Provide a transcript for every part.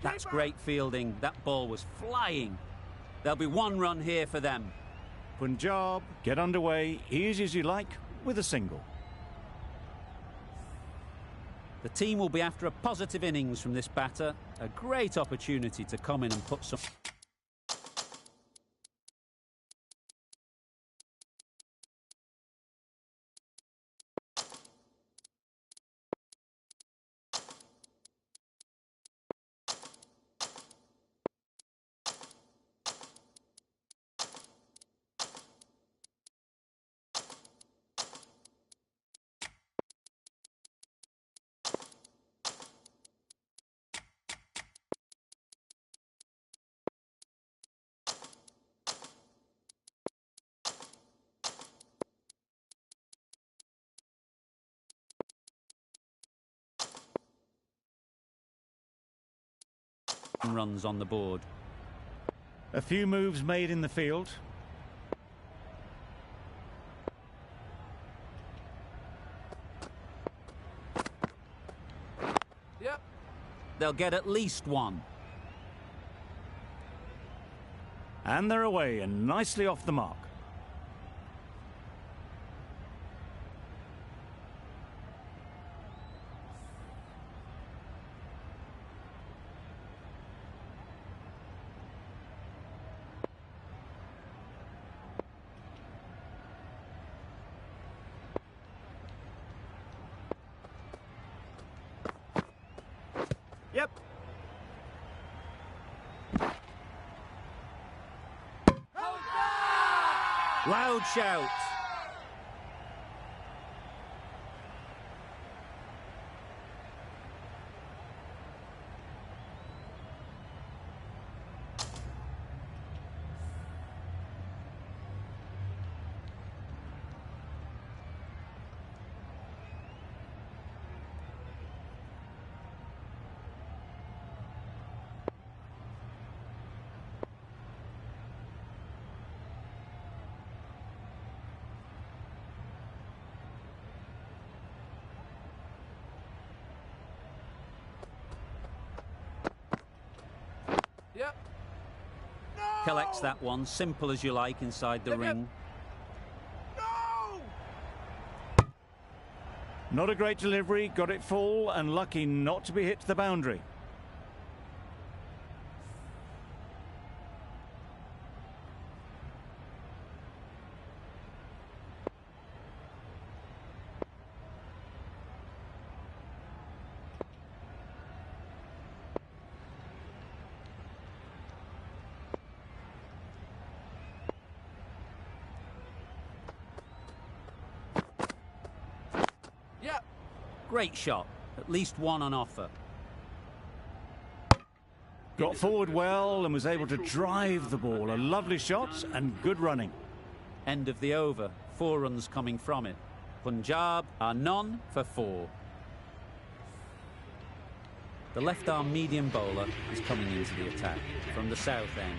That's great fielding. That ball was flying. There'll be one run here for them. Punjab get underway, easy as you like, with a single. The team will be after a positive innings from this batter. A great opportunity to come in and put some... runs on the board. A few moves made in the field. Yep. They'll get at least one. And they're away and nicely off the mark. Yep. Loud shout. Yep. No! Collects that one, simple as you like, inside the ring. No! Not a great delivery, got it full and lucky not to be hit to the boundary. Great shot. At least one on offer. Got forward well and was able to drive the ball. A lovely shot and good running. End of the over. 4 runs coming from it. Punjab are none for 4. The left-arm medium bowler is coming into the attack from the south end.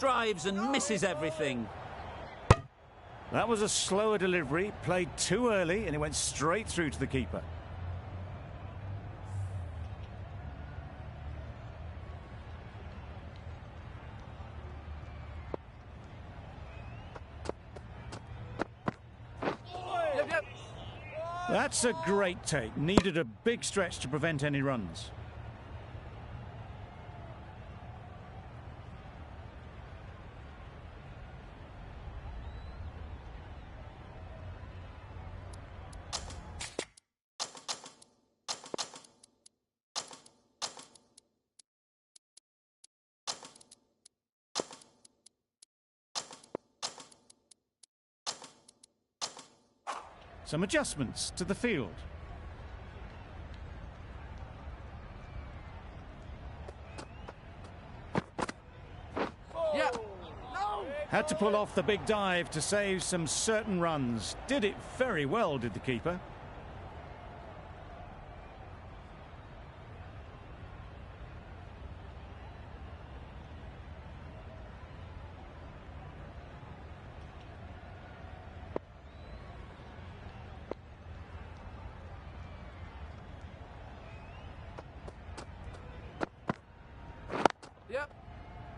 Drives and misses everything. That was a slower delivery, played too early, and it went straight through to the keeper. That's a great take. Needed a big stretch to prevent any runs. Some adjustments to the field. Yeah. No. Had to pull off the big dive to save some certain runs. Did it very well, did the keeper.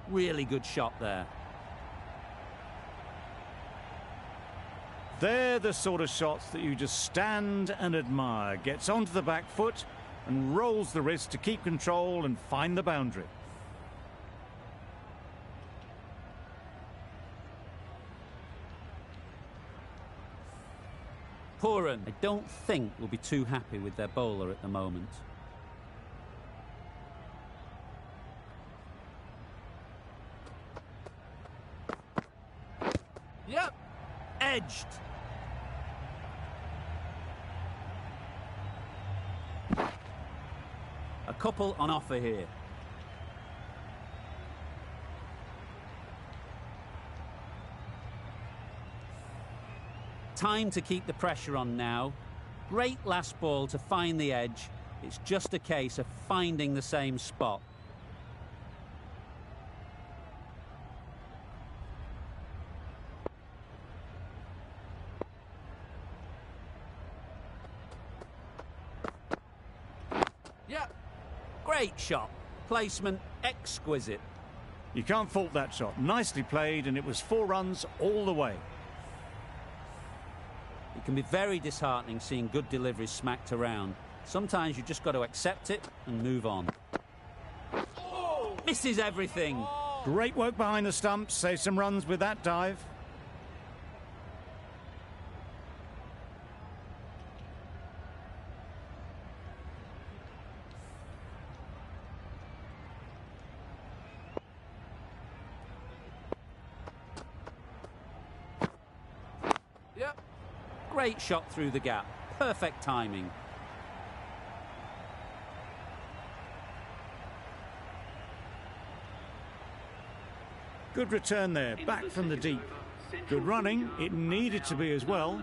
Really good shot there. They're the sort of shots that you just stand and admire. Gets onto the back foot and rolls the wrist to keep control and find the boundary. Pooran, I don't think, will be too happy with their bowler at the moment. Yep, edged. A couple on offer here. Time to keep the pressure on now. Great last ball to find the edge. It's just a case of finding the same spot. Yep. Great shot. Placement exquisite. You can't fault that shot. Nicely played, and it was 4 runs all the way. It can be very disheartening seeing good deliveries smacked around. Sometimes you've just got to accept it and move on. Oh. Misses everything. Oh. Great work behind the stumps. Save some runs with that dive. Yep. Great shot through the gap. Perfect timing. Good return there, back from the deep. Good running, it needed to be as well.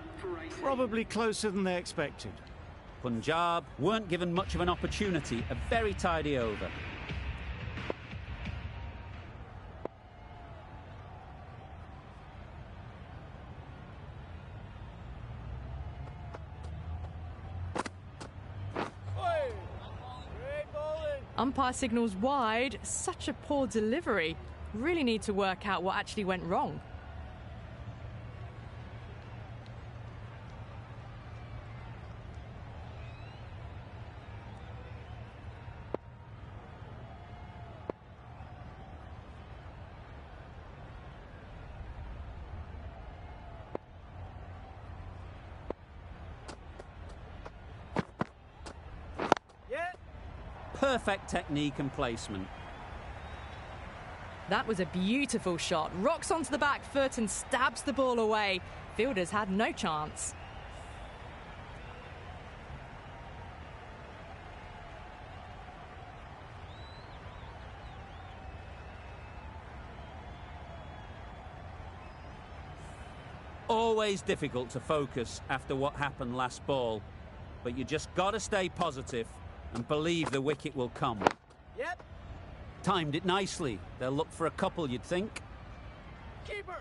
Probably closer than they expected. Punjab weren't given much of an opportunity. A very tidy over. Umpire signals wide. Such a poor delivery. Really need to work out what actually went wrong. Perfect technique and placement. That was a beautiful shot. Rocks onto the back foot and stabs the ball away. Fielders had no chance. Always difficult to focus after what happened last ball, but you just got to stay positive and believe the wicket will come. Yep. Timed it nicely. They'll look for a couple, you'd think. Keeper.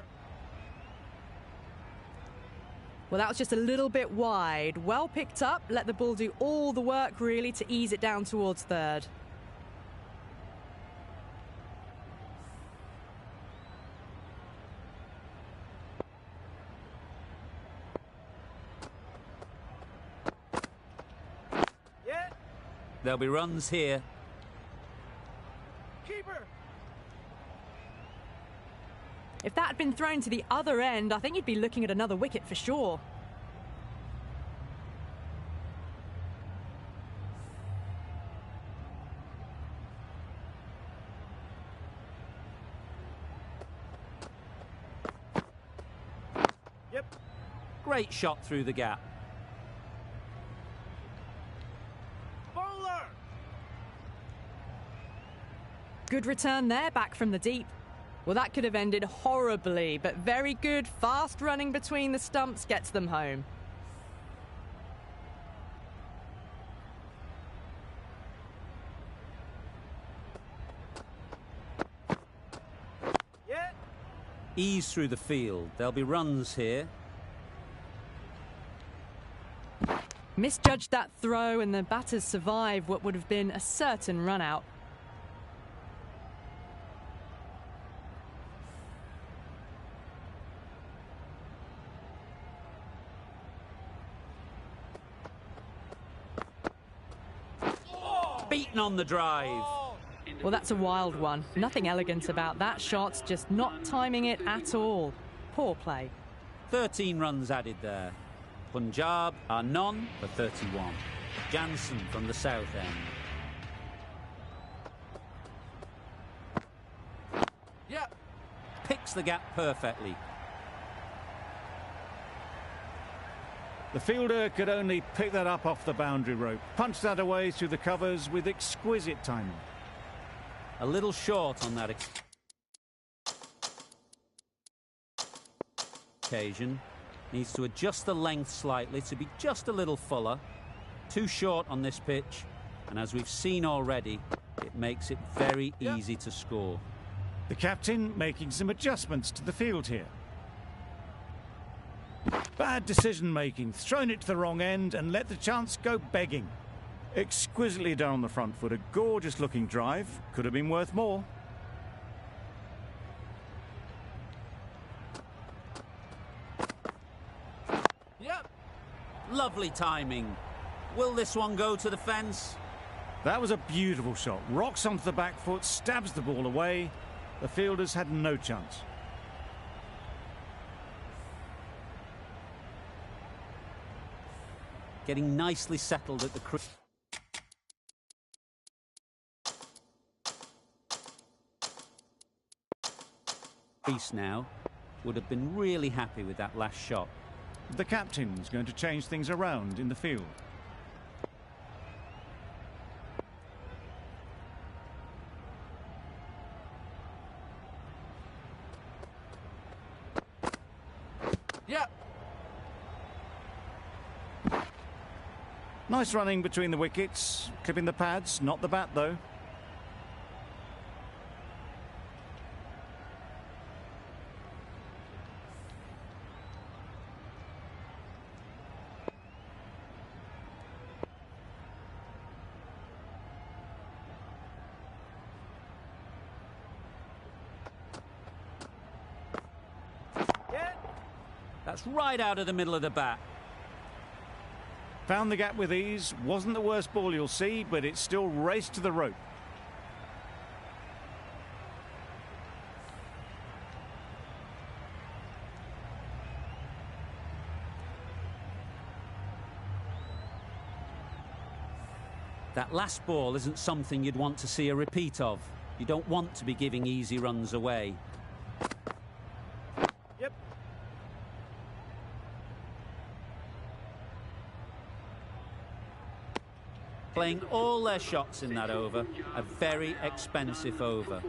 Well, that was just a little bit wide. Well picked up. Let the ball do all the work, really, to ease it down towards third. There'll be runs here. Keeper. If that had been thrown to the other end, I think you'd be looking at another wicket for sure. Yep. Great shot through the gap. Good return there, back from the deep. Well, that could have ended horribly, but very good, fast running between the stumps gets them home. Yeah. Ease through the field. There'll be runs here. Misjudged that throw, and the batters survive what would have been a certain run out. Beaten on the drive. Well, that's a wild one. Nothing elegant about that shot, just not timing it at all. Poor play. 13 runs added there. Punjab are none for 31. Jansen from the south end. Yeah. Picks the gap perfectly. The fielder could only pick that up off the boundary rope. Punched that away through the covers with exquisite timing. A little short on that occasion. Needs to adjust the length slightly to be just a little fuller. Too short on this pitch. And as we've seen already, it makes it very easy to score. The captain making some adjustments to the field here. Bad decision-making, thrown it to the wrong end and let the chance go begging. Exquisitely done on the front foot, a gorgeous-looking drive. Could have been worth more. Yep. Lovely timing. Will this one go to the fence? That was a beautiful shot. Rocks onto the back foot, stabs the ball away. The fielders had no chance. Getting nicely settled at the crease now. Would have been really happy with that last shot. The captain's going to change things around in the field. Yep. Nice running between the wickets, clipping the pads, not the bat though. That's right out of the middle of the bat. Found the gap with ease. Wasn't the worst ball you'll see, but it still raced to the rope. That last ball isn't something you'd want to see a repeat of. You don't want to be giving easy runs away. Yep. Playing all their shots in that over, a very expensive over.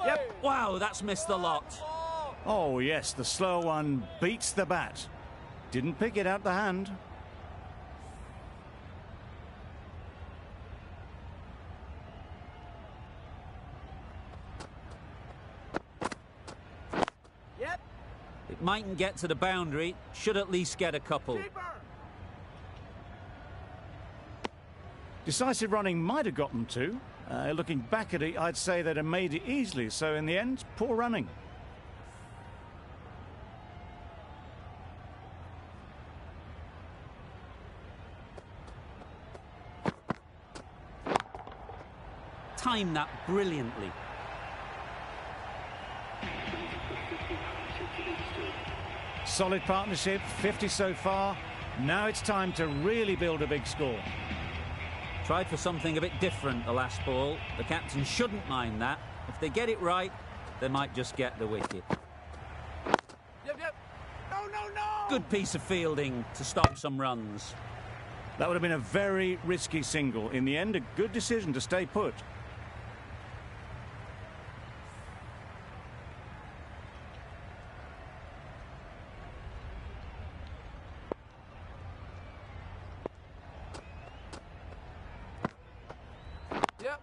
Yep. Wow, that's missed the lot. Oh yes, the slow one beats the bat. Didn't pick it out the hand. Yep. It mightn't get to the boundary, should at least get a couple. Keeper. Decisive running might have gotten two. Looking back at it, I'd say they'd have made it easily. So in the end, poor running. Timed that brilliantly. Solid partnership, 50 so far. Now it's time to really build a big score. Tried for something a bit different the last ball. The captain shouldn't mind that. If they get it right, they might just get the wicket. Yep, yep. No, no, no. Good piece of fielding to stop some runs. That would have been a very risky single. In the end, a good decision to stay put. Yep.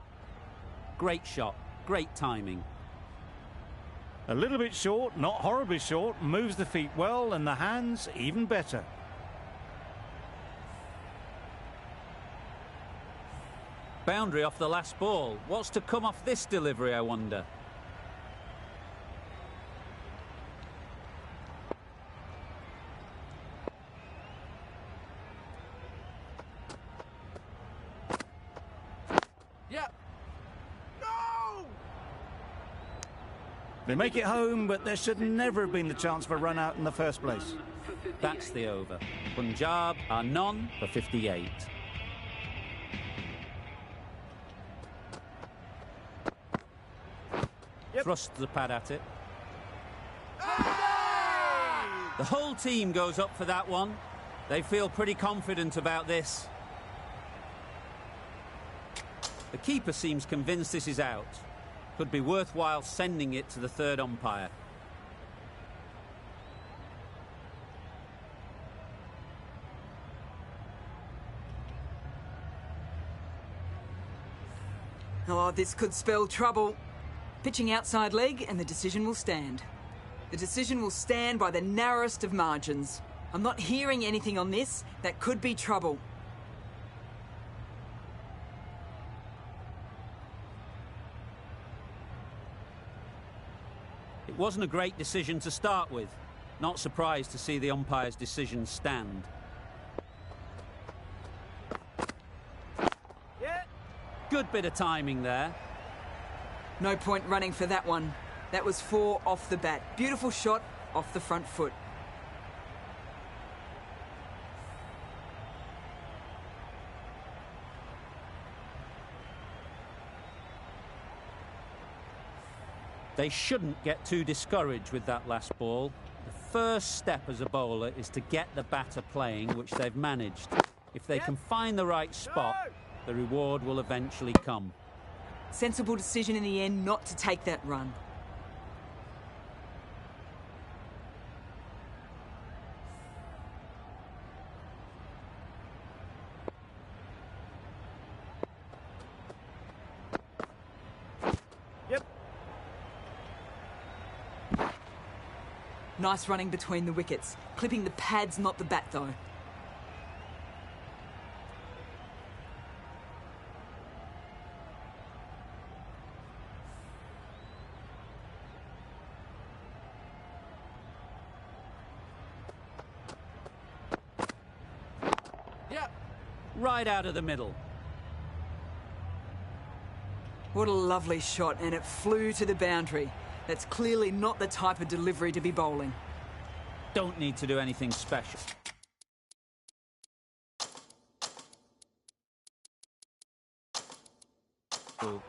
Great shot, great timing. A little bit short, not horribly short, moves the feet well and the hands even better. Boundary off the last ball. What's to come off this delivery, I wonder? Yeah. No! They make it home, but there should never have been the chance for a run out in the first place. That's the over. Punjab are none for 58. Thrusts the pad at it. The whole team goes up for that one. They feel pretty confident about this. The keeper seems convinced this is out. Could be worthwhile sending it to the third umpire. Oh, this could spell trouble. Pitching outside leg and the decision will stand. The decision will stand by the narrowest of margins. I'm not hearing anything on this. That could be trouble. It wasn't a great decision to start with. Not surprised to see the umpire's decision stand. Yeah. Good bit of timing there. No point running for that one. That was 4 off the bat. Beautiful shot off the front foot. They shouldn't get too discouraged with that last ball. The first step as a bowler is to get the batter playing, which they've managed. If they can find the right spot, the reward will eventually come. Sensible decision in the end not to take that run. Yep. Nice running between the wickets. Clipping the pads, not the bat though. Right out of the middle. What a lovely shot, and it flew to the boundary. That's clearly not the type of delivery to be bowling. Don't need to do anything special.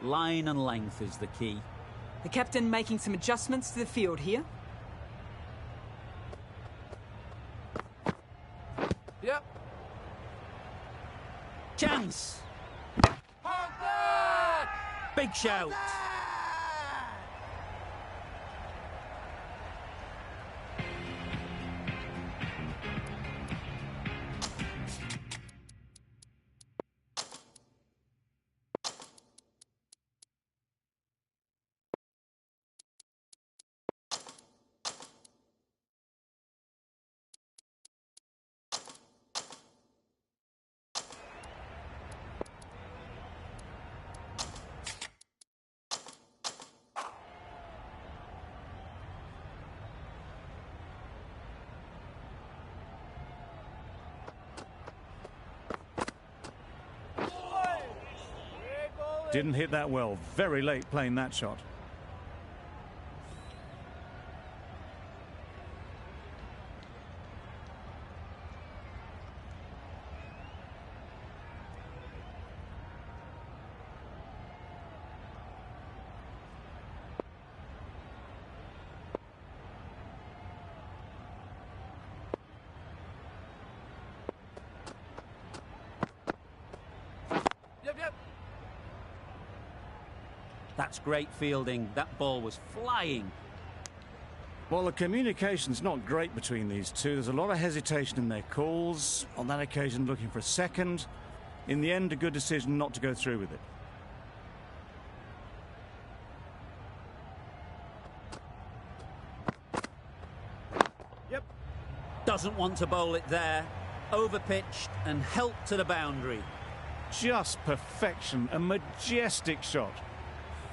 Line and length is the key. The captain making some adjustments to the field here. Yep. Chance! Big shout! Didn't hit that well. Very late playing that shot. Yep. That's great fielding. That ball was flying. Well, the communication's not great between these two. There's a lot of hesitation in their calls. On that occasion, looking for a second. In the end, a good decision not to go through with it. Doesn't want to bowl it there. Overpitched and helped to the boundary. Just perfection, a majestic shot.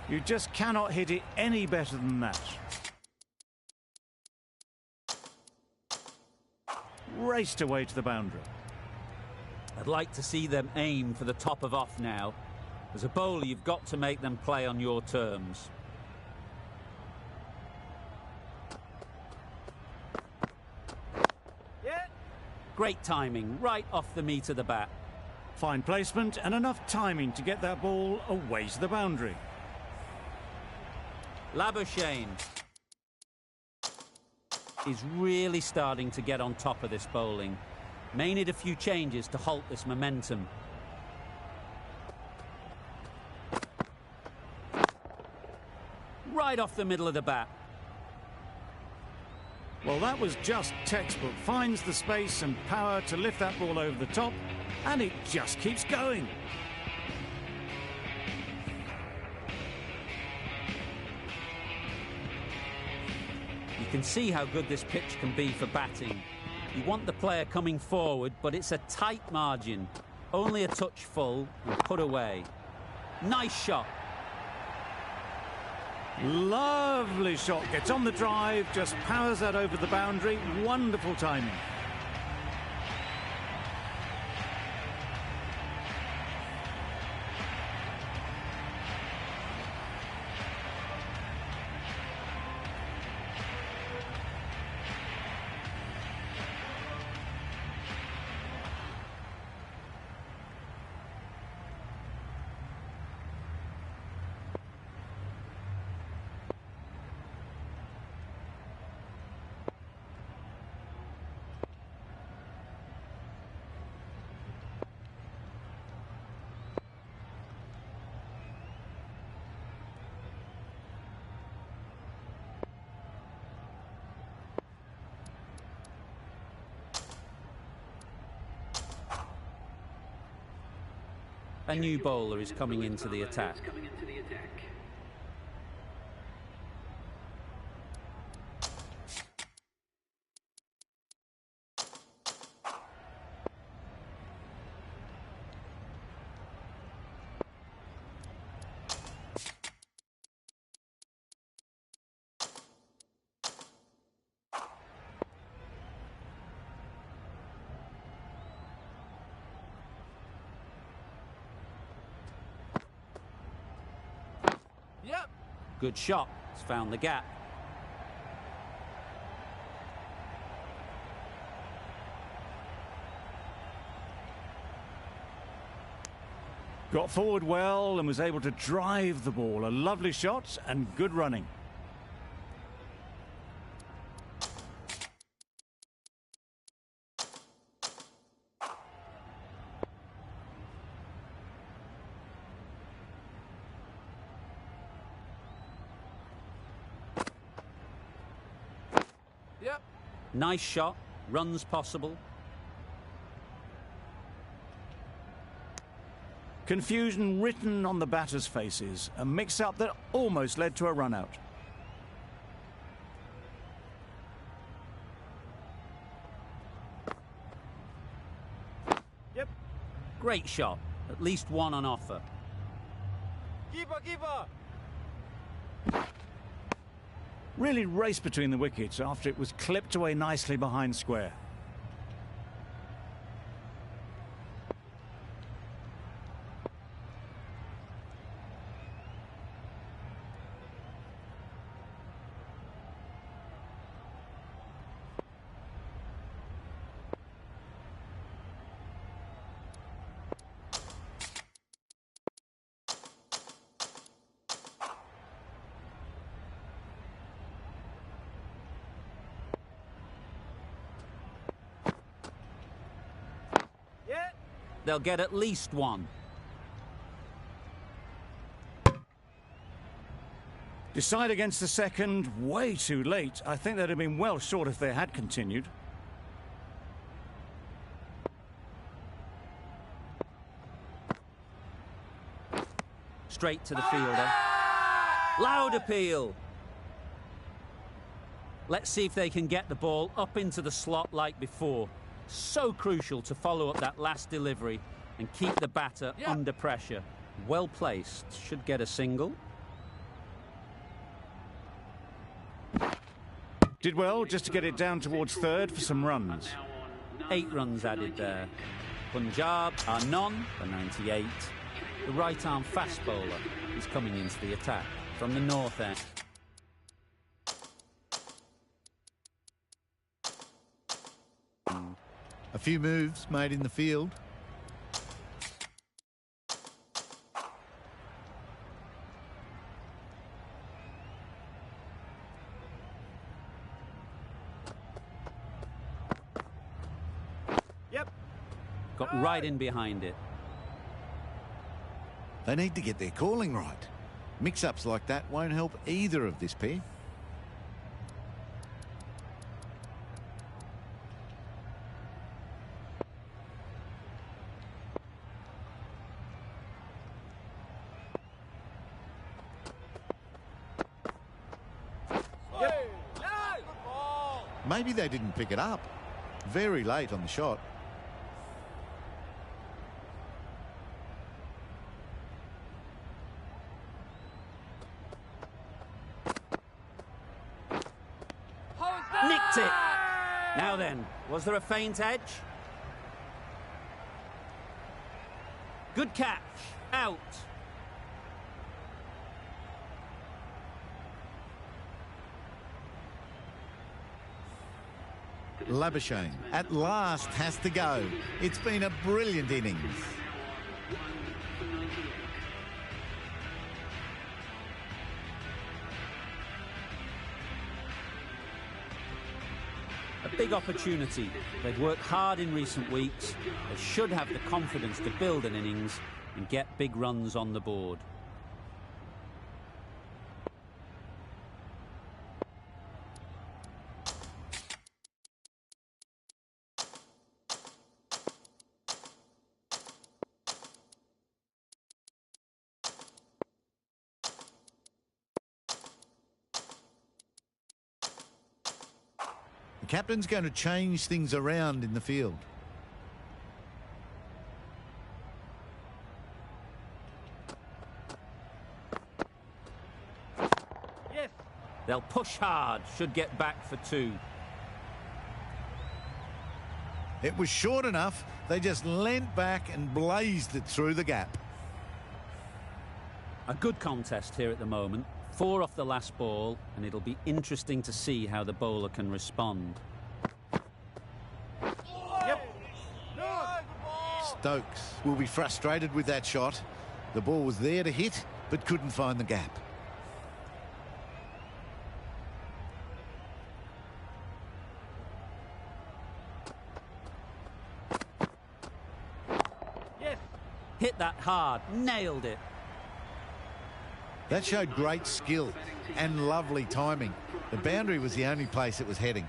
You just cannot hit it any better than that. Raced away to the boundary. I'd like to see them aim for the top of off now. As a bowler, you've got to make them play on your terms. Yeah. Great timing, right off the meat of the bat. Fine placement and enough timing to get that ball away to the boundary. Labuschagne is really starting to get on top of this bowling. May need a few changes to halt this momentum. Right off the middle of the bat. Well, that was just textbook. Finds the space and power to lift that ball over the top, and it just keeps going. You can see how good this pitch can be for batting. You want the player coming forward, but it's a tight margin. Only a touch full and put away. Nice shot. Lovely shot. Gets on the drive, just powers that over the boundary. Wonderful timing. A new bowler is coming into the attack. Yep. Good shot. It's found the gap. Got forward well and was able to drive the ball. A lovely shot and good running. Yep. Nice shot. Runs possible. Confusion written on the batters' faces. A mix-up that almost led to a run-out. Yep. Great shot. At least one on offer. Keeper, keeper. Really raced between the wickets after it was clipped away nicely behind square. Yeah. They'll get at least one. Decide against the second, way too late. I think they'd have been well short if they had continued. Straight to the fielder. Loud appeal. Let's see if they can get the ball up into the slot like before. So crucial to follow up that last delivery and keep the batter under pressure. Well placed. Should get a single. Did well just to get it down towards third for some runs. 8 runs added there. Punjab are none for 98. The right-arm fast bowler is coming into the attack from the north end. A few moves made in the field. Got right in behind it. They need to get their calling right. Mix-ups like that won't help either of this pair. Maybe they didn't pick it up. Very late on the shot. Nicked it. Now then, was there a feint edge? Good catch. Out. Labuschagne at last has to go. It's been a brilliant innings. A big opportunity. They've worked hard in recent weeks. They should have the confidence to build an innings and get big runs on the board. The captain's going to change things around in the field. Yes. They'll push hard, should get back for 2. It was short enough. They just leant back and blazed it through the gap. A good contest here at the moment. 4 off the last ball, and it'll be interesting to see how the bowler can respond. Stokes will be frustrated with that shot. The ball was there to hit, but couldn't find the gap. Yes. Hit that hard, nailed it. That showed great skill and lovely timing. The boundary was the only place it was heading.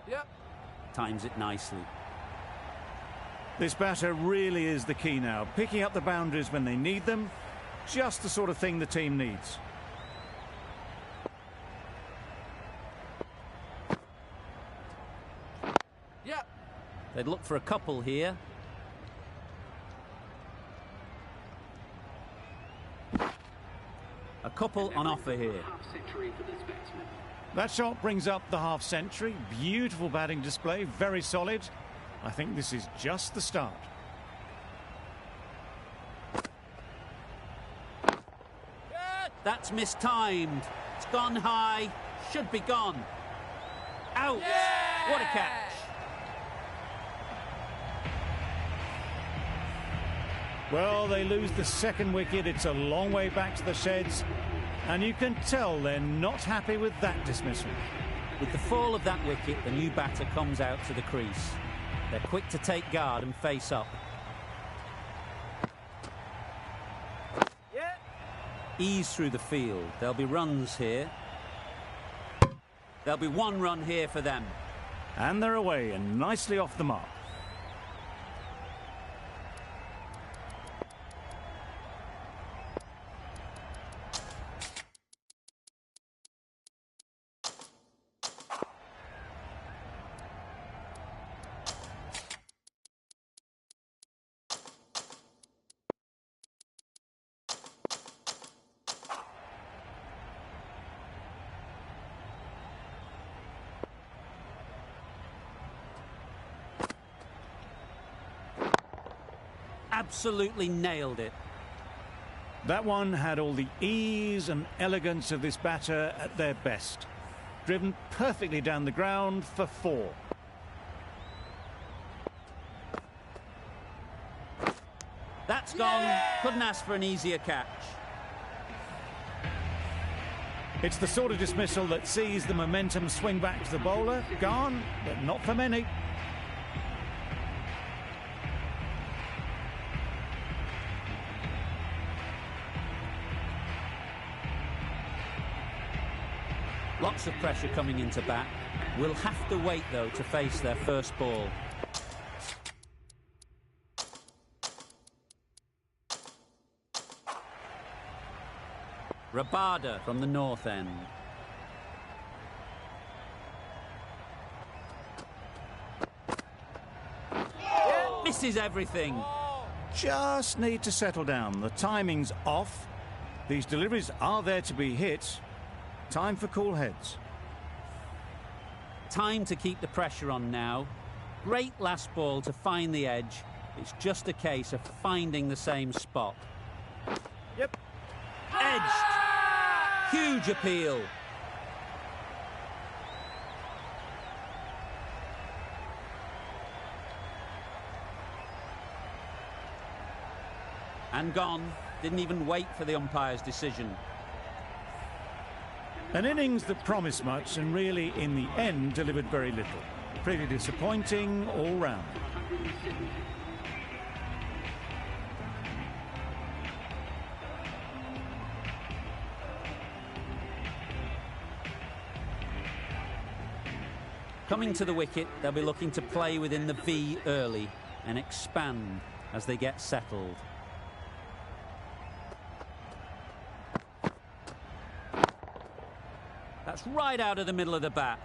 Yep. Times it nicely. This batter really is the key now. Picking up the boundaries when they need them. Just the sort of thing the team needs. Yep. They'd look for a couple here. A couple on offer here. That shot brings up the half century. Beautiful batting display, very solid. I think this is just the start. That's mistimed. It's gone high. Should be gone. Out. Yeah! What a catch. Well, they lose the second wicket. It's a long way back to the sheds. And you can tell they're not happy with that dismissal. With the fall of that wicket, the new batter comes out to the crease. They're quick to take guard and face up. Yeah. Ease through the field. There'll be runs here. There'll be 1 run here for them. And they're away and nicely off the mark. Absolutely nailed it. That one had all the ease and elegance of this batter at their best. Driven perfectly down the ground for 4. That's gone. Couldn't ask for an easier catch. It's the sort of dismissal that sees the momentum swing back to the bowler. Gone, but not for many. Lots of pressure coming into bat. Will have to wait, though, to face their first ball. Rabada from the north end. Misses everything. Just need to settle down. The timing's off. These deliveries are there to be hit. Time for cool heads. Time to keep the pressure on now. Great last ball to find the edge. It's just a case of finding the same spot. Yep. Edged. Huge appeal. And gone. Didn't even wait for the umpire's decision. An innings that promised much and really, in the end, delivered very little. Pretty disappointing all round. Coming to the wicket, they'll be looking to play within the V early and expand as they get settled. That's right out of the middle of the bat.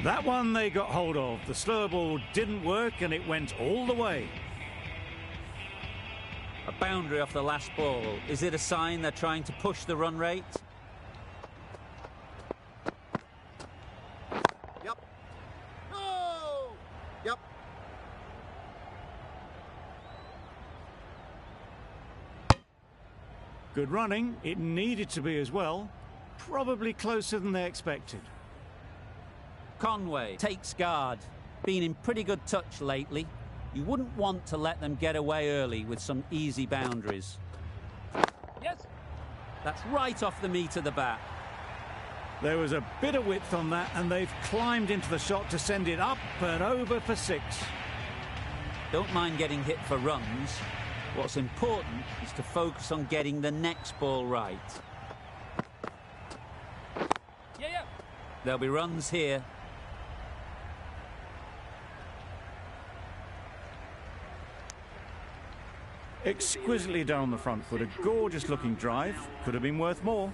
That one they got hold of. The slower ball didn't work and it went all the way. A boundary off the last ball. Is it a sign they're trying to push the run rate? Yep. No! Yep. Good running. It needed to be as well. Probably closer than they expected. Conway takes guard. Been in pretty good touch lately. You wouldn't want to let them get away early with some easy boundaries. Yes. That's right off the meat of the bat. There was a bit of width on that and they've climbed into the shot to send it up and over for 6. Don't mind getting hit for runs. What's important is to focus on getting the next ball right. Yeah. There'll be runs here. Exquisitely done on the front foot. A gorgeous looking drive. Could have been worth more.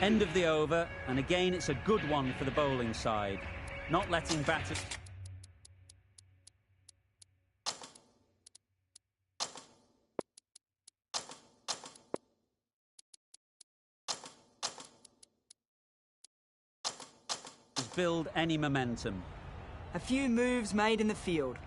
End of the over, and again it's a good one for the bowling side. Not letting batters... build any momentum. A few moves made in the field.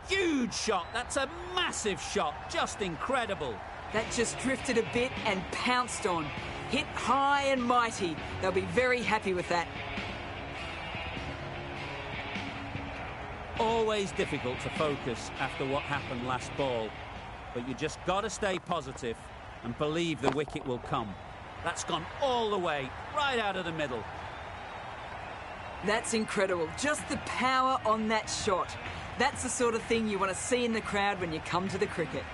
Huge shot. That's a massive shot. Just incredible. That just drifted a bit and pounced on. Hit high and mighty. They'll be very happy with that. Always difficult to focus after what happened last ball. But you just got to stay positive and believe the wicket will come. That's gone all the way, right out of the middle. That's incredible. Just the power on that shot. That's the sort of thing you want to see in the crowd when you come to the cricket.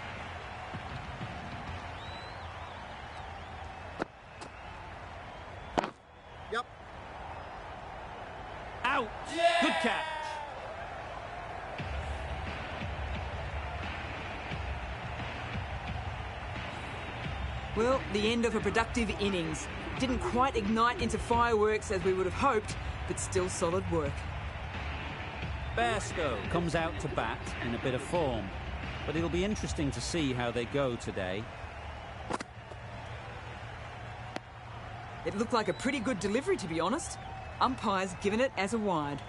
Well, the end of a productive innings. Didn't quite ignite into fireworks as we would have hoped, but still solid work. Bairstow comes out to bat in a bit of form, but it'll be interesting to see how they go today. It looked like a pretty good delivery, to be honest. Umpire's given it as a wide.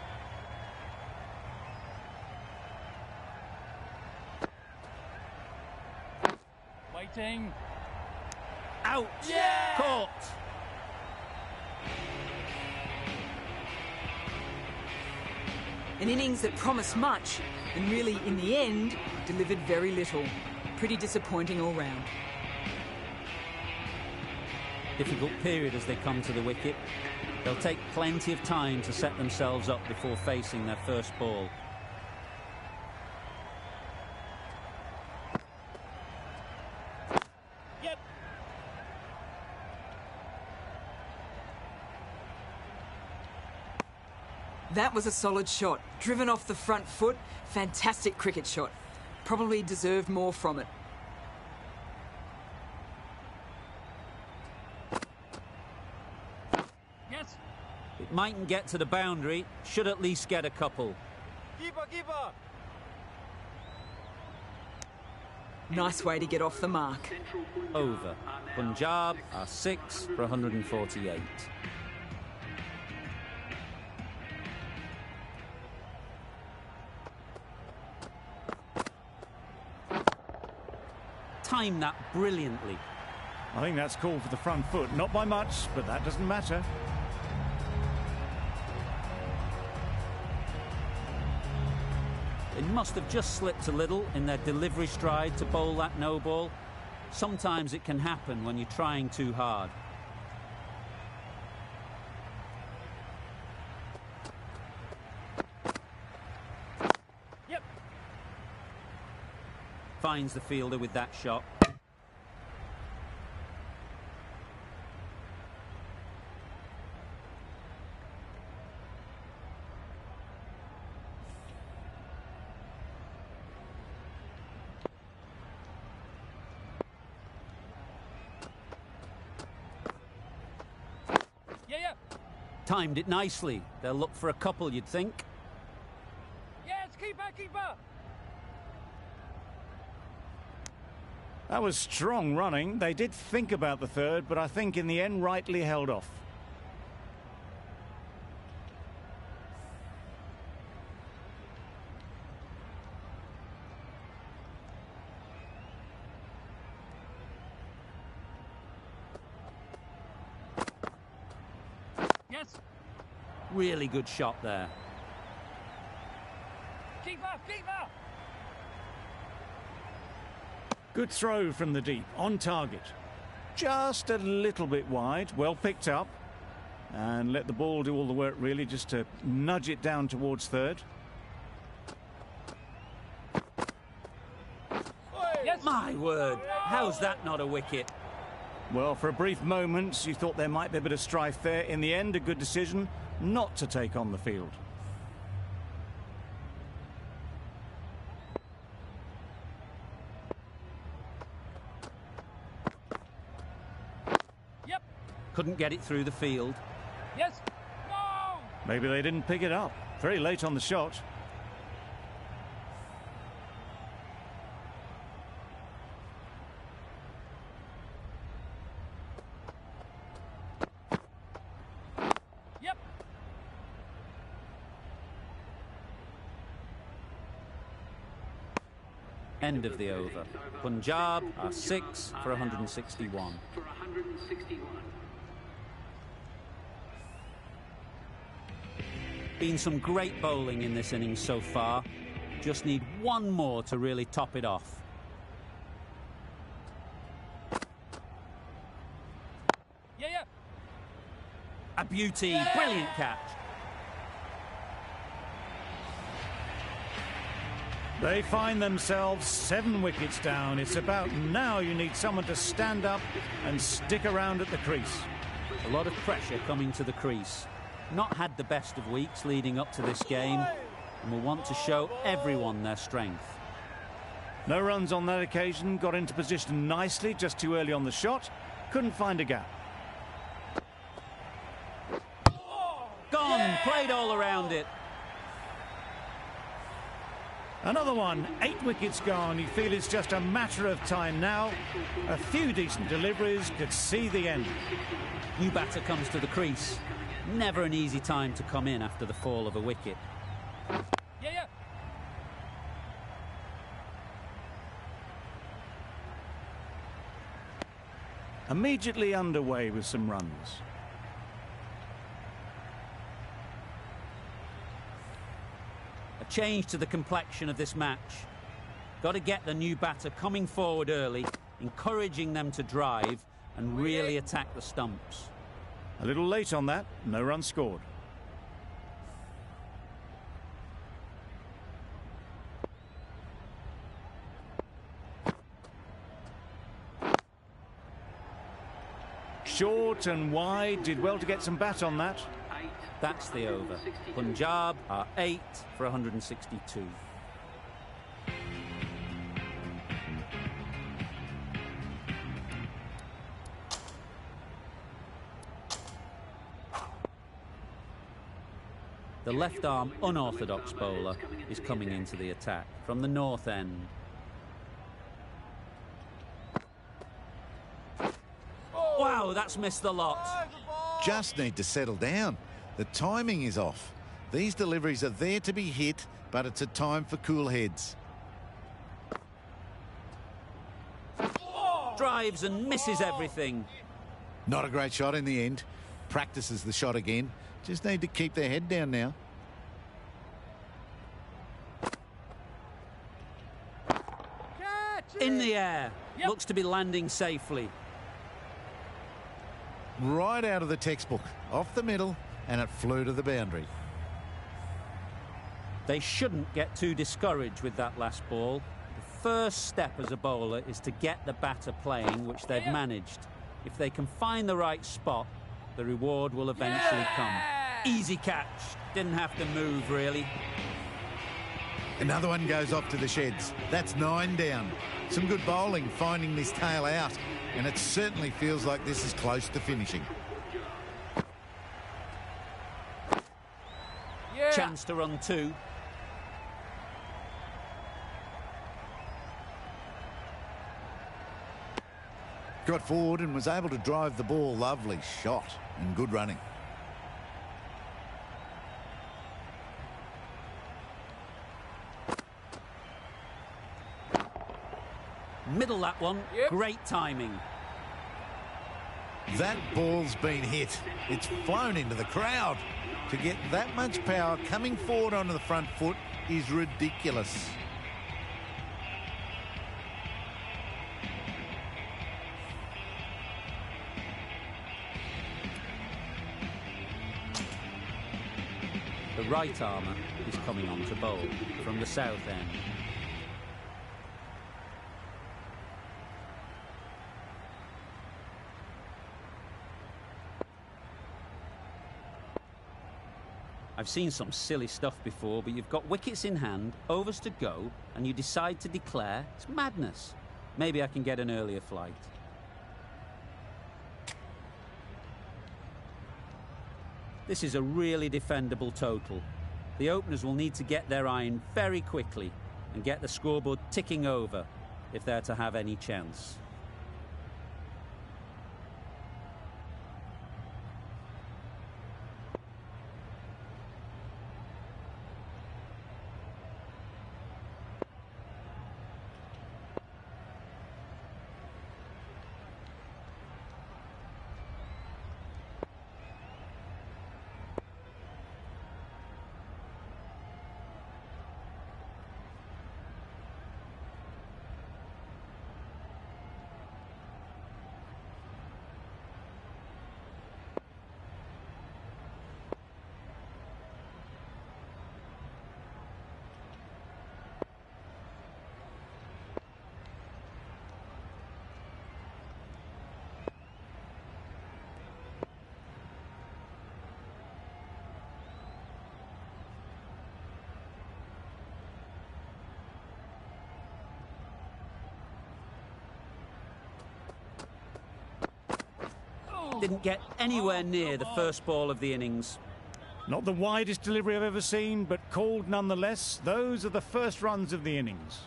Waiting. Out! Yeah! Caught! An innings that promised much, and really, in the end, delivered very little. Pretty disappointing all round. Difficult period as they come to the wicket. They'll take plenty of time to set themselves up before facing their first ball. Yep. That was a solid shot. Driven off the front foot. Fantastic cricket shot. Probably deserved more from it. Yes. It mightn't get to the boundary, should at least get a couple. Keeper, keeper. Nice way to get off the mark. Over. Punjab are 6 for 148. Timed that brilliantly. I think that's called for the front foot. Not by much, but that doesn't matter. They must have just slipped a little in their delivery stride to bowl that no ball. Sometimes it can happen when you're trying too hard. Yep. Finds the fielder with that shot. Yeah. Timed it nicely. They'll look for a couple, you'd think. Yes, keeper. That was strong running. They did think about the third, but I think in the end rightly held off. Yes. Really good shot there. Keeper. Good throw from the deep, on target. Just a little bit wide, well picked up. And let the ball do all the work really, just to nudge it down towards third. Yes. My word, how's that not a wicket? Well, for a brief moment, you thought there might be a bit of strife there. In the end, a good decision not to take on the field. Yep. Couldn't get it through the field. Yes. No. Maybe they didn't pick it up. Very late on the shot. Yep. End of the over. Punjab are 6 for 161. Been some great bowling in this innings so far. Just need one more to really top it off. Yeah. A beauty, brilliant catch. They find themselves 7 wickets down. It's about now you need someone to stand up and stick around at the crease. A lot of pressure coming to the crease. Not had the best of weeks leading up to this game, and will want to show everyone their strength. No runs on that occasion, got into position nicely, just too early on the shot, couldn't find a gap. Gone, played all around it. Another one, 8 wickets gone. You feel it's just a matter of time now. A few decent deliveries could see the end. New batter comes to the crease. Never an easy time to come in after the fall of a wicket. Yeah. Immediately underway with some runs. A change to the complexion of this match. Got to get the new batter coming forward early, encouraging them to drive and really attack the stumps. A little late on that, no runs scored. Short and wide, did well to get some bat on that. That's the over. Punjab are 8 for 162. The left-arm unorthodox bowler is coming into the attack from the north end. Wow, that's missed the lot. Just need to settle down. The timing is off. These deliveries are there to be hit, but it's a time for cool heads. Drives and misses everything. Not a great shot in the end. Practices the shot again. Just need to keep their head down now. In the air. Looks to be landing safely. Right out of the textbook. Off the middle, and it flew to the boundary. They shouldn't get too discouraged with that last ball. The first step as a bowler is to get the batter playing, which they've managed. If they can find the right spot, the reward will eventually come. Easy catch. Didn't have to move, really. Another one goes off to the sheds. That's 9 down. Some good bowling finding this tail out, and it certainly feels like this is close to finishing. Chance to run 2. Got forward and was able to drive the ball. Lovely shot and good running. Middle that one. Great timing. That ball's been hit. It's flown into the crowd. To get that much power coming forward onto the front foot is ridiculous. The right armour is coming on to bowl from the south end. I've seen some silly stuff before, but you've got wickets in hand, overs to go, and you decide to declare. It's madness. Maybe I can get an earlier flight. This is a really defendable total. The openers will need to get their iron very quickly and get the scoreboard ticking over if they're to have any chance. Didn't get anywhere near the first ball of the innings. Not the widest delivery I've ever seen, but called nonetheless. Those are the first runs of the innings.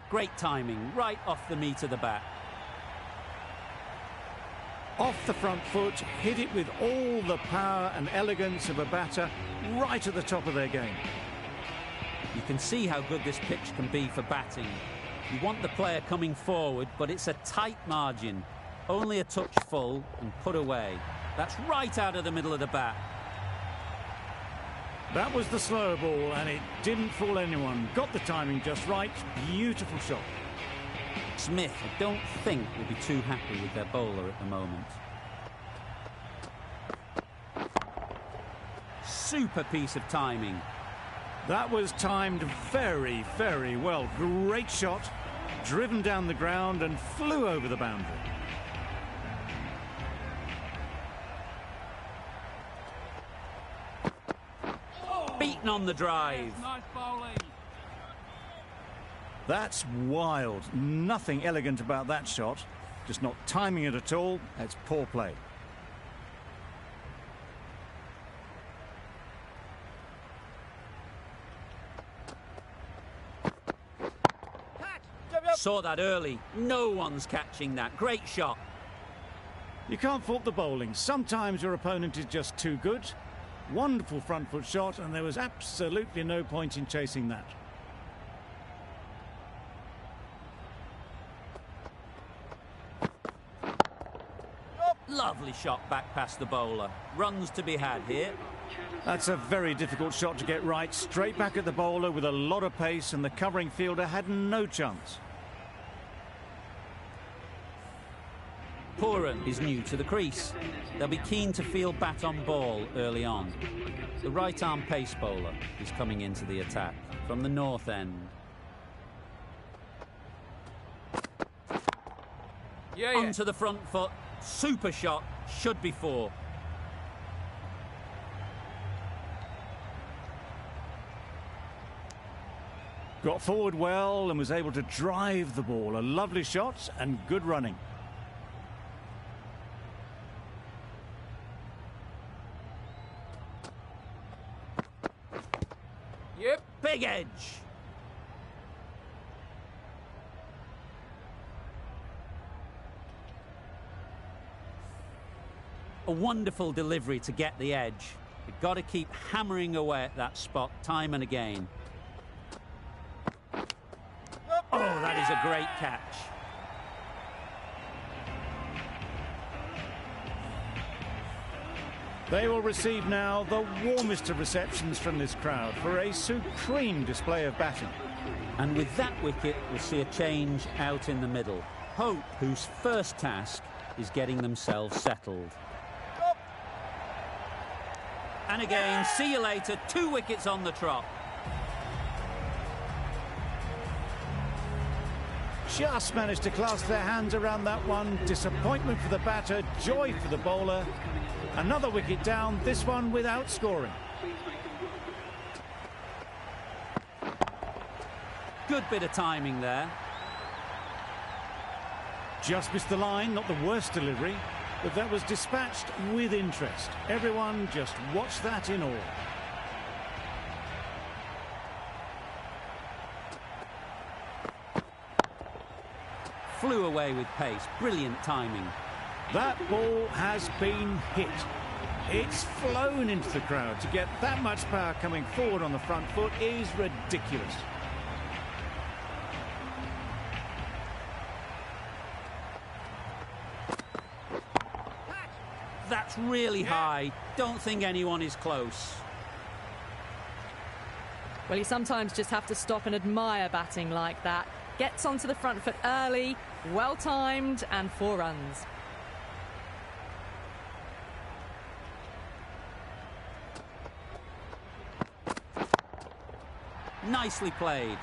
Great timing, right off the meat of the bat. Off the front foot, hit it with all the power and elegance of a batter, right at the top of their game. You can see how good this pitch can be for batting. You want the player coming forward, but it's a tight margin. Only a touch full and put away. That's right out of the middle of the bat. That was the slower ball, and it didn't fool anyone. Got the timing just right. Beautiful shot. Smith, I don't think, will be too happy with their bowler at the moment. Super piece of timing. That was timed very, very well. Great shot. Driven down the ground and flew over the boundary. Beaten on the drive. Nice bowling. That's wild. Nothing elegant about that shot. Just not timing it at all. That's poor play. Saw that early. No one's catching that. Great shot. You can't fault the bowling. Sometimes your opponent is just too good. Wonderful front foot shot, and there was absolutely no point in chasing that. Lovely shot back past the bowler. Runs to be had here. That's a very difficult shot to get right. Straight back at the bowler with a lot of pace, and the covering fielder had no chance. Pooran is new to the crease. They'll be keen to field bat on ball early on. The right-arm pace bowler is coming into the attack from the north end. Onto the front foot. Super shot. Should be four. Got forward well and was able to drive the ball. A lovely shot and good running. Yep, big edge. A wonderful delivery to get the edge. You've got to keep hammering away at that spot time and again. Oh, that is a great catch. They will receive now the warmest of receptions from this crowd for a supreme display of batting. And with that wicket, we'll see a change out in the middle. Hope, whose first task is getting themselves settled. And again, see you later, 2 wickets on the trot. Just managed to clasp their hands around that one. Disappointment for the batter, joy for the bowler. Another wicket down, this one without scoring. Good bit of timing there. Just missed the line, not the worst delivery, but that was dispatched with interest. Everyone just watched that in awe. Flew away with pace. Brilliant timing. That ball has been hit. It's flown into the crowd. To get that much power coming forward on the front foot is ridiculous. That's really high. Don't think anyone is close. Well, you sometimes just have to stop and admire batting like that. Gets onto the front foot early, well timed, and 4 runs. Nicely played.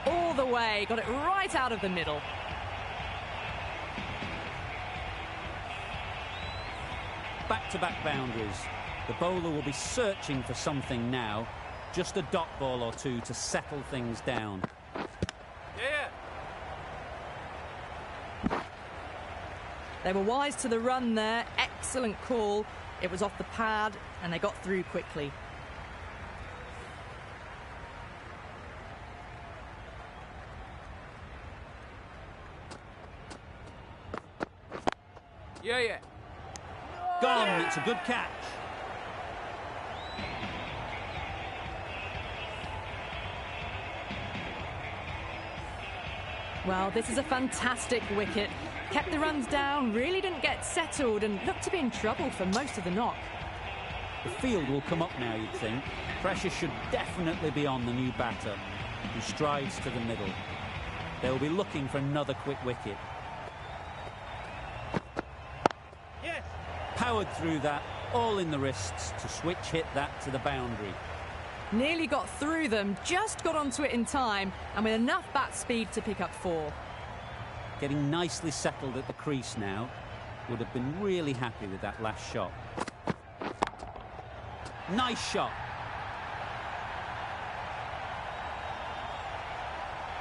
All the way, got it right out of the middle. Back-to-back boundaries. The bowler will be searching for something now. Just a dot ball or two to settle things down. They were wise to the run there. Excellent call. It was off the pad, and they got through quickly. Yeah. Gone. It's a good catch. Well, this is a fantastic wicket. Kept the runs down, really didn't get settled, and looked to be in trouble for most of the knock. The field will come up now, you'd think. Pressure should definitely be on the new batter, who strides to the middle. They'll be looking for another quick wicket. Yes. Powered through that, all in the wrists to switch hit that to the boundary. Nearly got through them, just got onto it in time, and with enough bat speed to pick up 4. Getting nicely settled at the crease now. Would have been really happy with that last shot. Nice shot.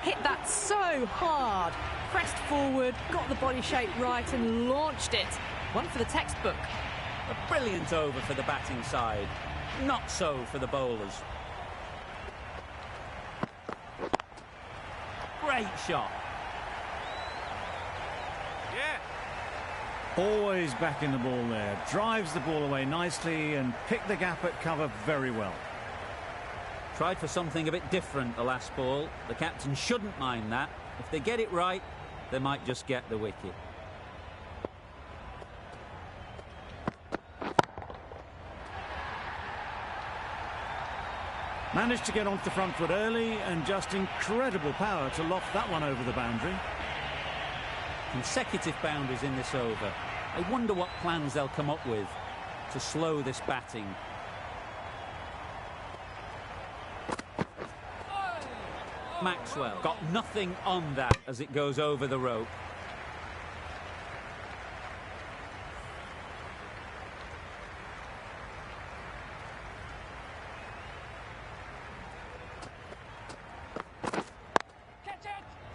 Hit that so hard. Pressed forward, got the body shape right and launched it. One for the textbook. A brilliant over for the batting side. Not so for the bowlers. Great shot. Yeah. Always back in the ball there. Drives the ball away nicely and picked the gap at cover very well. Tried for something a bit different the last ball. The captain shouldn't mind that. If they get it right, they might just get the wicket. Managed to get onto the front foot early and just incredible power to loft that one over the boundary. Consecutive boundaries in this over. I wonder what plans they'll come up with to slow this batting. Maxwell got nothing on that as it goes over the rope.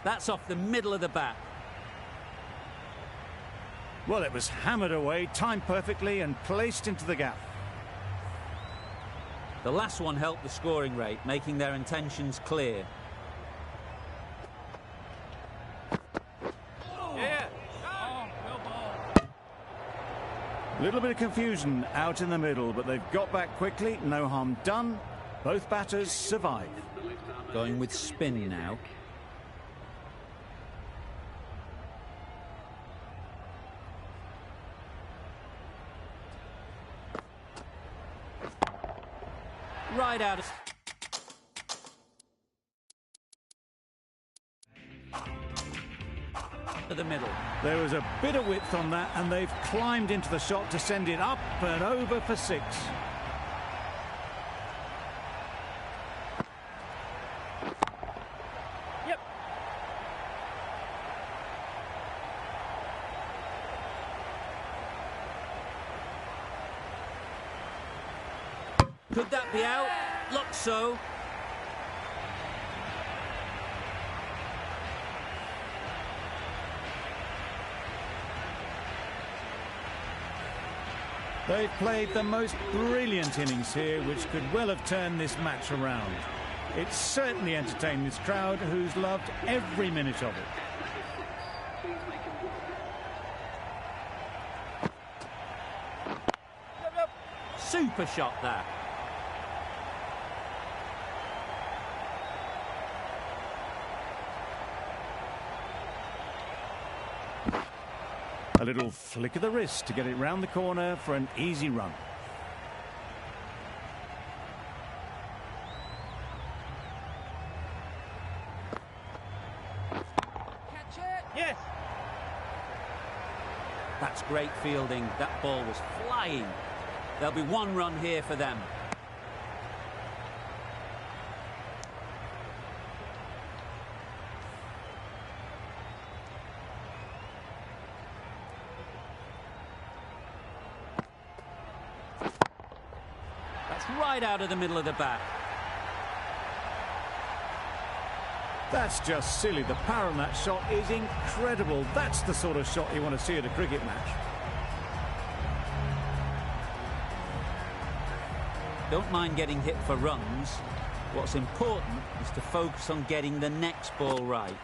That's off the middle of the bat. Well, it was hammered away, timed perfectly and placed into the gap. The last one helped the scoring rate, making their intentions clear. Yeah. A little bit of confusion out in the middle, but they've got back quickly. No harm done. Both batters survive. Going with spin now. Right out of the middle. There was a bit of width on that, and they've climbed into the shot to send it up and over for 6. Yep. Could that be out? Looks so. They've played the most brilliant innings here, which could well have turned this match around. It's certainly entertained this crowd, who's loved every minute of it. Super shot that. A little flick of the wrist to get it round the corner for an easy run. Catch it. Yes. That's great fielding. That ball was flying. There'll be 1 run here for them. That's right out of the middle of the bat. That's just silly. The power on that shot is incredible. That's the sort of shot you want to see at a cricket match. Don't mind getting hit for runs. What's important is to focus on getting the next ball right.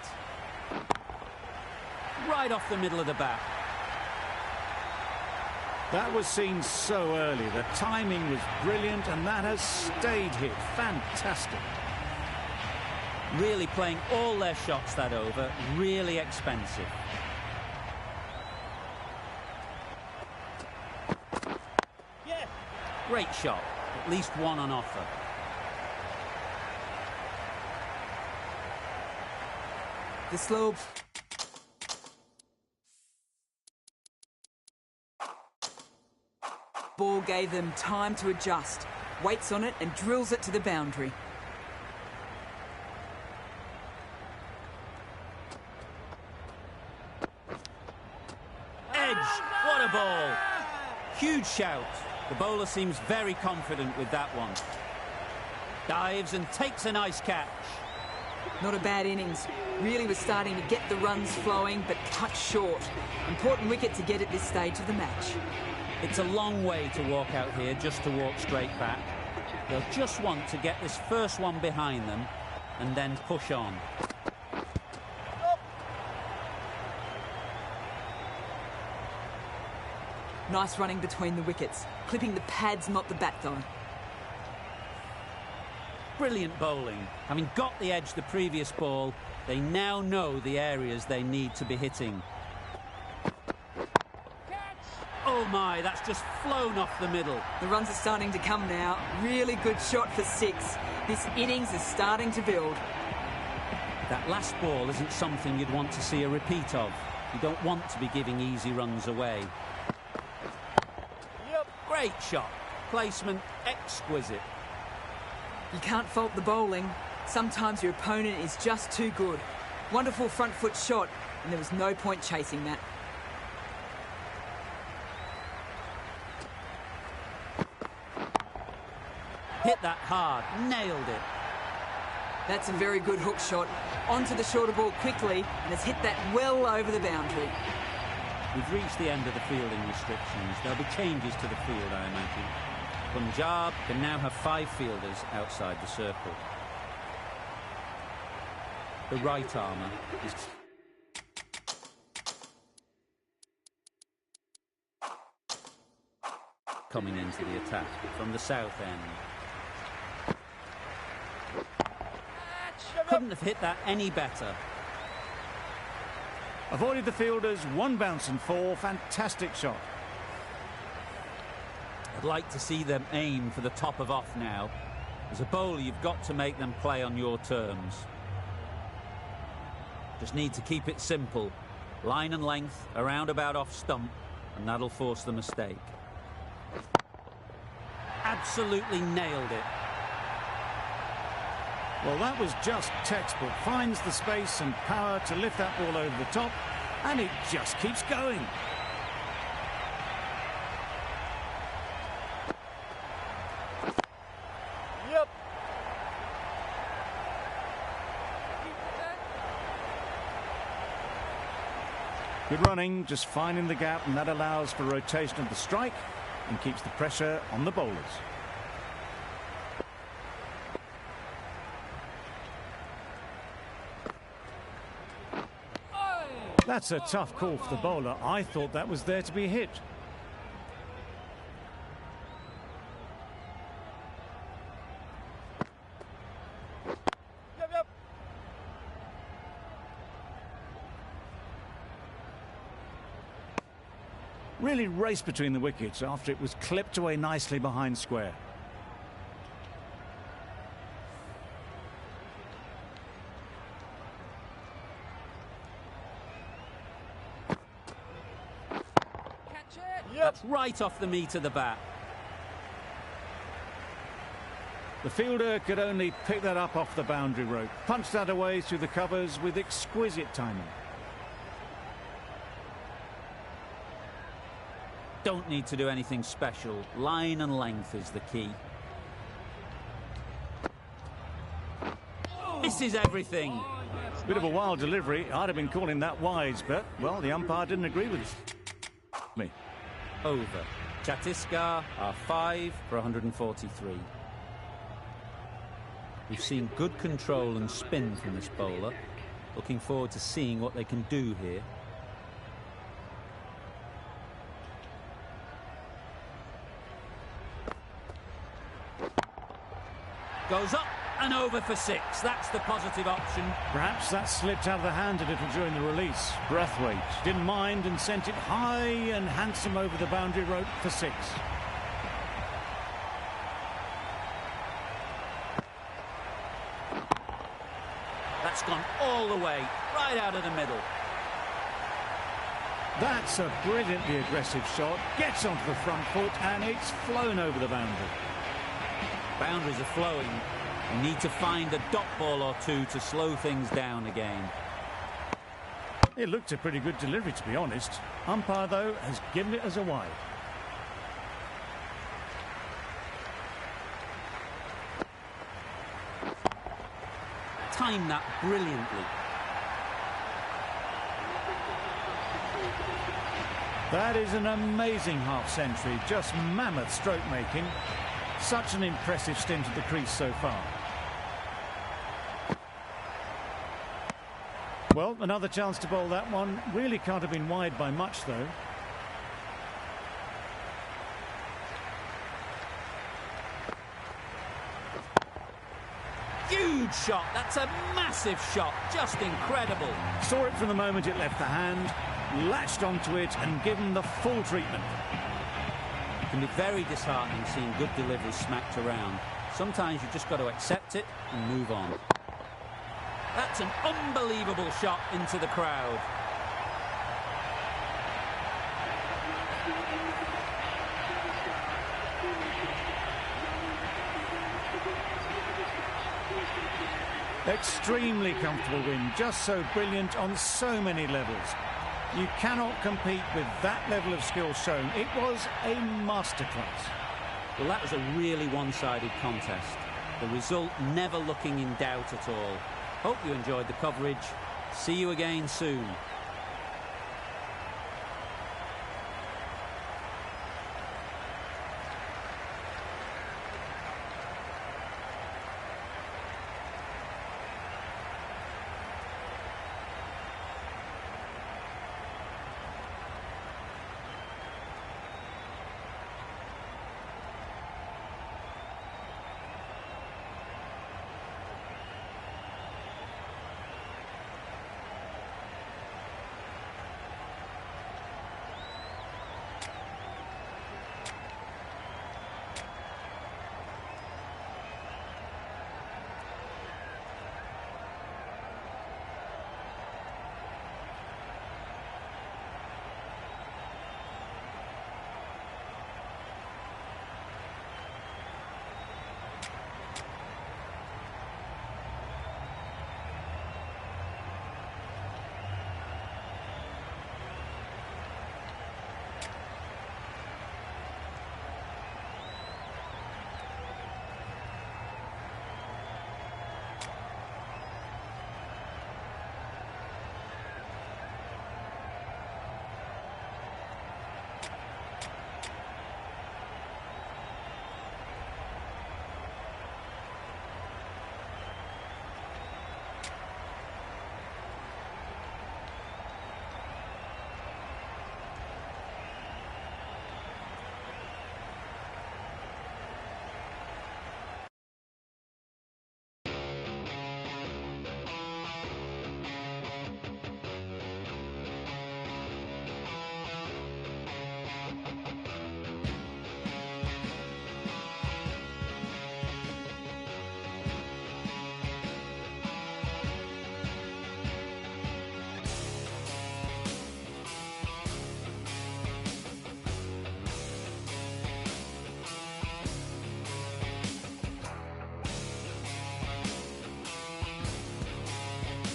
Right off the middle of the bat. That was seen so early. The timing was brilliant, and that has stayed hit. Fantastic. Really playing all their shots that over. Really expensive. Yeah. Great shot. At least one on offer. The slow... ball gave them time to adjust. Waits on it and drills it to the boundary. Edge. What a ball. Huge shout. The bowler seems very confident with that one. Dives and takes a nice catch. Not a bad innings. Really was starting to get the runs flowing, but cut short. Important wicket to get at this stage of the match. It's a long way to walk out here just to walk straight back. They'll just want to get this first one behind them and then push on. Nice running between the wickets. Clipping the pads, not the bat though. Brilliant bowling. Having got the edge the previous ball, they now know the areas they need to be hitting. Oh my, that's just flown off the middle. The runs are starting to come now. Really good shot for 6. This innings is starting to build. That last ball isn't something you'd want to see a repeat of. You don't want to be giving easy runs away. Yep. Great shot. Placement exquisite. You can't fault the bowling. Sometimes your opponent is just too good. Wonderful front foot shot, and there was no point chasing that. Hit that hard. Nailed it. That's a very good hook shot. Onto the shorter ball quickly, and has hit that well over the boundary. We've reached the end of the fielding restrictions. There'll be changes to the field, I imagine. Punjab can now have 5 fielders outside the circle. The right armour is... coming into the attack from the south end. Couldn't have hit that any better. Avoided the fielders, 1 bounce and 4. Fantastic shot. I'd like to see them aim for the top of off now. As a bowler, you've got to make them play on your terms. Just need to keep it simple. Line and length, around about off stump, and that'll force the mistake. Absolutely nailed it. Well, that was just textbook. Finds the space and power to lift that ball over the top, and it just keeps going. Yep. Good running, just finding the gap, and that allows for rotation of the strike and keeps the pressure on the bowlers. That's a tough call for the bowler. I thought that was there to be hit. Yep, yep. Really raced between the wickets after it was clipped away nicely behind square. That's right off the meat of the bat. The fielder could only pick that up off the boundary rope. Punched that away through the covers with exquisite timing. Don't need to do anything special. Line and length is the key. Misses everything. Bit of a wild delivery. I'd have been calling that wise, but, well, the umpire didn't agree with me. Over. Chhattisgarh are 5 for 143. We've seen good control and spin from this bowler. Looking forward to seeing what they can do here. Goes up and over for 6. That's the positive option. Perhaps that slipped out of the hand a little during the release. Brathwaite didn't mind and sent it high and handsome over the boundary rope for 6. That's gone all the way, right out of the middle. That's a brilliantly aggressive shot. Gets onto the front foot and it's flown over the boundary. Boundaries are flowing. You need to find a dot ball or two to slow things down again. It looked a pretty good delivery, to be honest. Umpire, though, has given it as a wide. Timed that brilliantly. That is an amazing half-century. Just mammoth stroke making. Such an impressive stint at the crease so far. Well, another chance to bowl that one. Really can't have been wide by much, though. Huge shot. That's a massive shot. Just incredible. Saw it from the moment it left the hand, latched onto it and given the full treatment. It can be very disheartening seeing good deliveries smacked around. Sometimes you've just got to accept it and move on. That's an unbelievable shot into the crowd. Extremely comfortable win, just so brilliant on so many levels. You cannot compete with that level of skill shown. It was a masterclass. Well, that was a really one-sided contest. The result never looking in doubt at all. Hope you enjoyed the coverage. See you again soon.